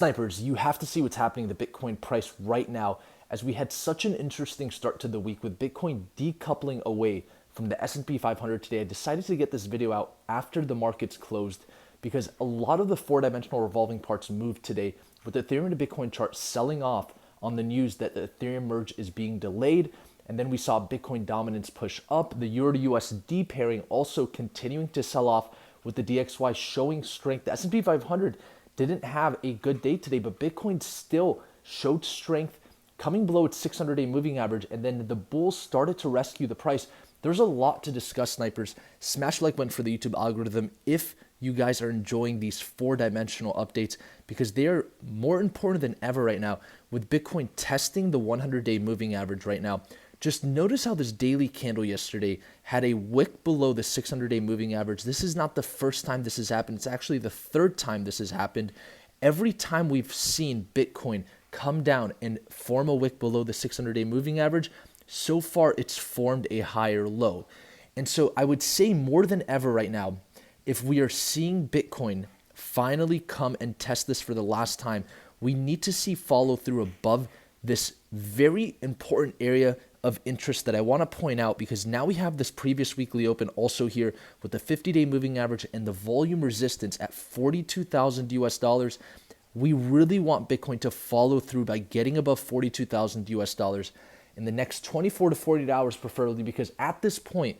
Snipers, you have to see what's happening to the Bitcoin price right now, as we had such an interesting start to the week with Bitcoin decoupling away from the S&P 500 today. I decided to get this video out after the markets closed because a lot of the four-dimensional revolving parts moved today, with the Ethereum to Bitcoin chart selling off on the news that the Ethereum merge is being delayed. And then we saw Bitcoin dominance push up, the Euro to USD pairing also continuing to sell off, with the DXY showing strength. The S&P 500 didn't have a good day today, but Bitcoin still showed strength, coming below its 600-day moving average, and then the bulls started to rescue the price. There's a lot to discuss, Snipers. Smash the like button for the YouTube algorithm if you guys are enjoying these four-dimensional updates, because they are more important than ever right now, with Bitcoin testing the 100-day moving average right now. Just notice how this daily candle yesterday had a wick below the 600-day moving average. This is not the first time this has happened. It's actually the third time this has happened. Every time we've seen Bitcoin come down and form a wick below the 600-day moving average, so far it's formed a higher low. And so I would say more than ever right now, if we are seeing Bitcoin finally come and test this for the last time, we need to see follow through above this very important area of interest that I want to point out, because now we have this previous weekly open also here with the 50-day moving average and the volume resistance at 42,000 US dollars. We really want Bitcoin to follow through by getting above 42,000 US dollars in the next 24 to 48 hours preferably, because at this point,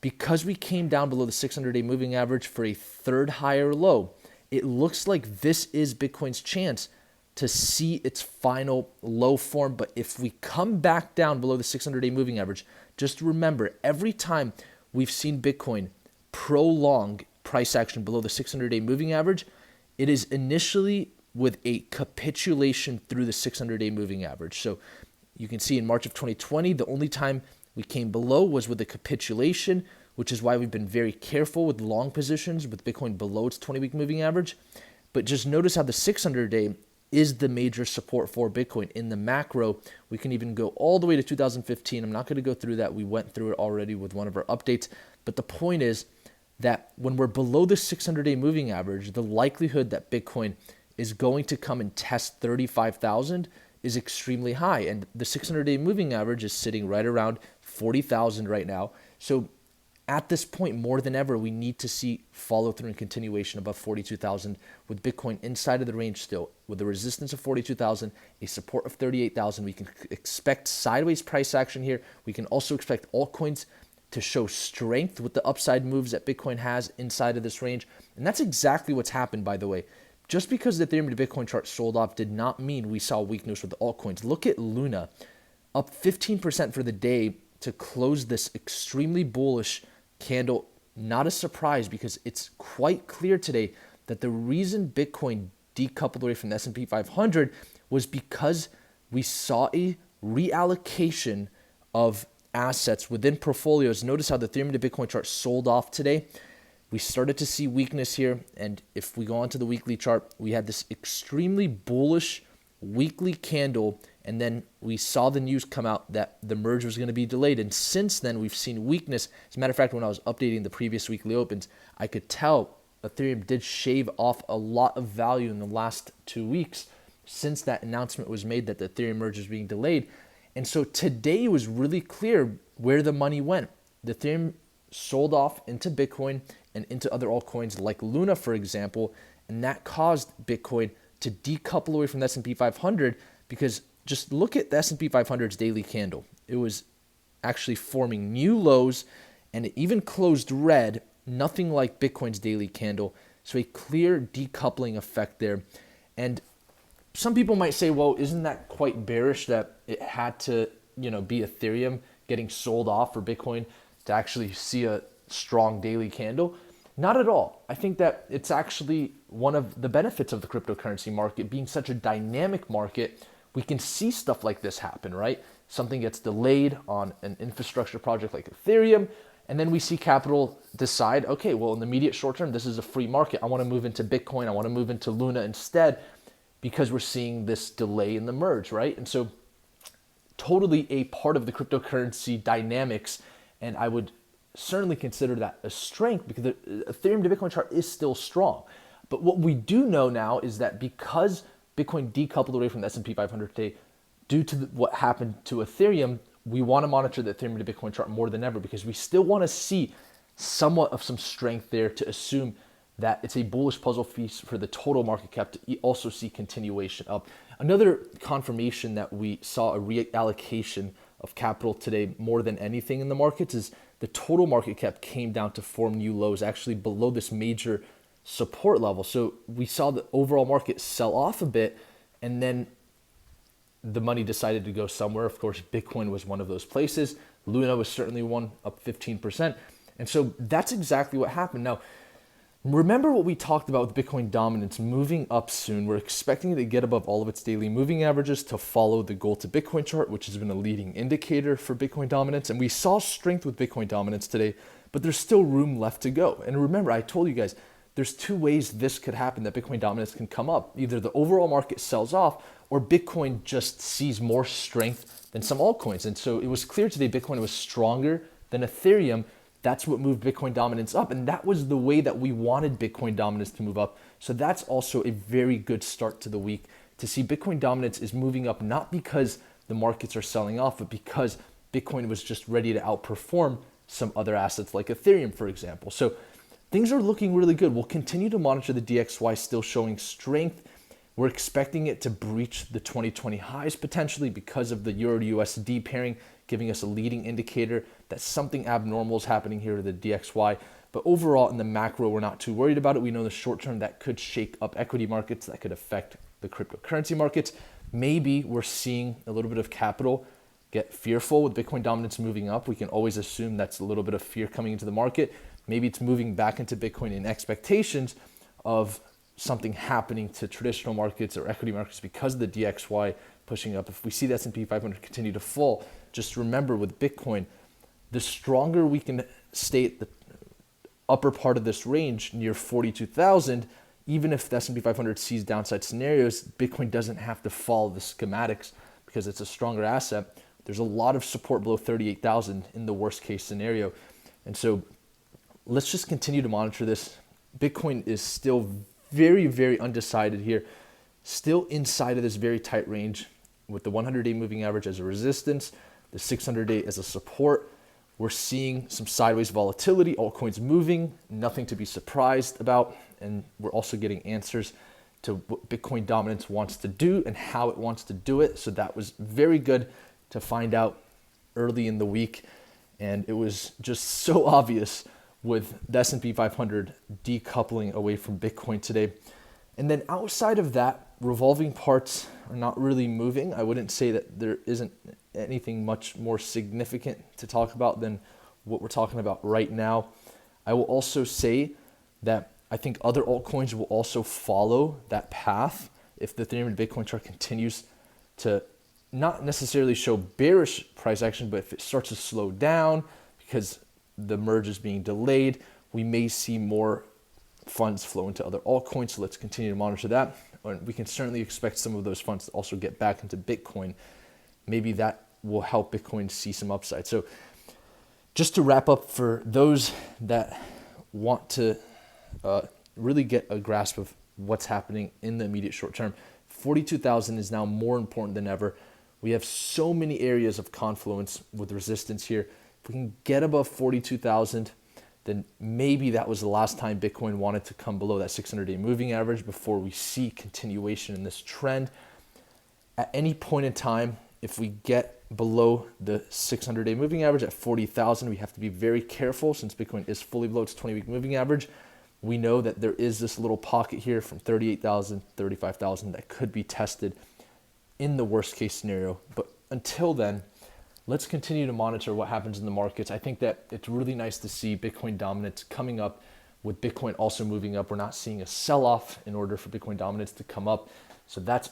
because we came down below the 600-day moving average for a third higher low, it looks like this is Bitcoin's chance to see its final low form. But if we come back down below the 600-day moving average, just remember, every time we've seen Bitcoin prolong price action below the 600-day moving average, it is initially with a capitulation through the 600-day moving average. So you can see in March of 2020, the only time we came below was with a capitulation, which is why we've been very careful with long positions with Bitcoin below its 20-week moving average. But just notice how the 600-day is the major support for Bitcoin. In the macro, we can even go all the way to 2015. I'm not going to go through that. We went through it already with one of our updates. But the point is that when we're below the 600-day moving average, the likelihood that Bitcoin is going to come and test 35,000 is extremely high. And the 600-day moving average is sitting right around 40,000 right now. So at this point, more than ever, we need to see follow through and continuation above 42,000, with Bitcoin inside of the range still, with a resistance of 42,000, a support of 38,000. We can expect sideways price action here. We can also expect altcoins to show strength with the upside moves that Bitcoin has inside of this range. And that's exactly what's happened, by the way. Just because the Ethereum to Bitcoin chart sold off did not mean we saw weakness with the altcoins. Look at Luna, up 15% for the day to close this extremely bullish candle. Not a surprise, because it's quite clear today that the reason Bitcoin decoupled away from the S&P 500 was because we saw a reallocation of assets within portfolios. Notice how the Ethereum to Bitcoin chart sold off today. We started to see weakness here, and if we go on to the weekly chart, we had this extremely bullish weekly candle, and then we saw the news come out that the merge was going to be delayed, and since then we've seen weakness. As a matter of fact, when I was updating the previous weekly opens, I could tell Ethereum did shave off a lot of value in the last 2 weeks since that announcement was made that the Ethereum merge is being delayed. And so today it was really clear where the money went. The Ethereum sold off into Bitcoin and into other altcoins like Luna, for example, and that caused Bitcoin to decouple away from the S&P 500, because just look at the S&P 500's daily candle. It was actually forming new lows, and it even closed red, nothing like Bitcoin's daily candle. So a clear decoupling effect there. And some people might say, well, isn't that quite bearish that it had to, be Ethereum getting sold off for Bitcoin to actually see a strong daily candle? Not at all. I think that it's actually one of the benefits of the cryptocurrency market being such a dynamic market. We can see stuff like this happen, right? Something gets delayed on an infrastructure project like Ethereum, and then we see capital decide, okay, well, in the immediate short term, this is a free market. I want to move into Bitcoin. I want to move into Luna instead, because we're seeing this delay in the merge, right? And so totally a part of the cryptocurrency dynamics, and I would certainly consider that a strength, because the Ethereum to Bitcoin chart is still strong. But what we do know now is that because Bitcoin decoupled away from the S&P 500 today due to what happened to Ethereum. We want to monitor the Ethereum to Bitcoin chart more than ever because we still want to see somewhat of some strength there to assume that it's a bullish puzzle piece for the total market cap to also see continuation up. Another confirmation that we saw a reallocation of capital today more than anything in the markets is the total market cap came down to form new lows, actually below this major support level. So we saw the overall market sell off a bit, and then the money decided to go somewhere. Of course, Bitcoin was one of those places. Luna was certainly one, up 15%. And so that's exactly what happened. Now, remember what we talked about with Bitcoin dominance moving up soon. We're expecting it to get above all of its daily moving averages to follow the gold to Bitcoin chart, which has been a leading indicator for Bitcoin dominance. And we saw strength with Bitcoin dominance today, but there's still room left to go. And remember, I told you guys, there's two ways this could happen, that Bitcoin dominance can come up. Either the overall market sells off or Bitcoin just sees more strength than some altcoins. And so it was clear today Bitcoin was stronger than Ethereum. That's what moved Bitcoin dominance up. And that was the way that we wanted Bitcoin dominance to move up. So that's also a very good start to the week to see Bitcoin dominance is moving up, not because the markets are selling off, but because Bitcoin was just ready to outperform some other assets like Ethereum, for example. So things are looking really good. We'll continue to monitor the DXY still showing strength. We're expecting it to breach the 2020 highs potentially because of the Euro to USD pairing, giving us a leading indicator that something abnormal is happening here to the DXY. But overall, in the macro, we're not too worried about it. We know in the short term that could shake up equity markets, that could affect the cryptocurrency markets. Maybe we're seeing a little bit of capital get fearful with Bitcoin dominance moving up. We can always assume that's a little bit of fear coming into the market. Maybe it's moving back into Bitcoin in expectations of something happening to traditional markets or equity markets because of the DXY pushing up. If we see the S&P 500 continue to fall, just remember with Bitcoin, the stronger we can stay at the upper part of this range near 42,000, even if the S&P 500 sees downside scenarios, Bitcoin doesn't have to follow the schematics because it's a stronger asset. There's a lot of support below 38,000 in the worst case scenario. And so let's just continue to monitor this. Bitcoin is still very, very undecided here, still inside of this very tight range with the 100-day moving average as a resistance, the 600-day as a support. We're seeing some sideways volatility, altcoins moving, nothing to be surprised about. And we're also getting answers to what Bitcoin dominance wants to do and how it wants to do it. So that was very good to find out early in the week. And it was just so obvious with the S&P 500 decoupling away from Bitcoin today. And then outside of that, revolving parts are not really moving. I wouldn't say that there isn't anything much more significant to talk about than what we're talking about right now. I will also say that I think other altcoins will also follow that path if the Ethereum and Bitcoin chart continues to not necessarily show bearish price action, but if it starts to slow down because the merge is being delayed, we may see more funds flow into other altcoins. So let's continue to monitor that. And we can certainly expect some of those funds to also get back into Bitcoin. Maybe that will help Bitcoin see some upside. So just to wrap up, for those that want to really get a grasp of what's happening in the immediate short term, 42,000 is now more important than ever. We have so many areas of confluence with resistance here. If we can get above 42,000, then maybe that was the last time Bitcoin wanted to come below that 600-day moving average before we see continuation in this trend. At any point in time, if we get below the 600-day moving average at 40,000, we have to be very careful since Bitcoin is fully below its 20-week moving average. We know that there is this little pocket here from 38,000, 35,000 that could be tested in the worst case scenario. But until then, let's continue to monitor what happens in the markets. I think that it's really nice to see Bitcoin dominance coming up with Bitcoin also moving up. We're not seeing a sell-off in order for Bitcoin dominance to come up. So that's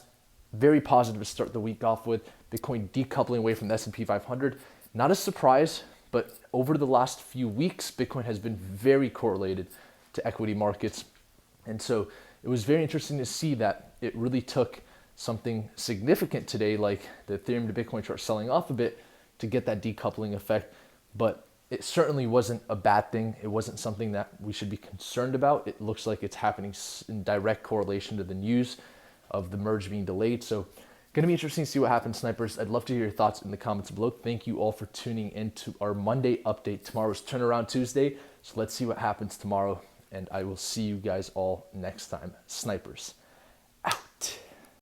very positive to start the week off with. Bitcoin decoupling away from the S&P 500. Not a surprise, but over the last few weeks, Bitcoin has been very correlated to equity markets. And so it was very interesting to see that it really took something significant today, like the Ethereum to Bitcoin chart selling off a bit, to get that decoupling effect. But it certainly wasn't a bad thing. It wasn't something that we should be concerned about. It looks like it's happening in direct correlation to the news. of the merge being delayed. So going to be interesting to see what happens, snipers. I'd love to hear your thoughts in the comments below. Thank you all for tuning in to our Monday update. Tomorrow's turnaround Tuesday, so let's see what happens tomorrow, and I will see you guys all next time, snipers.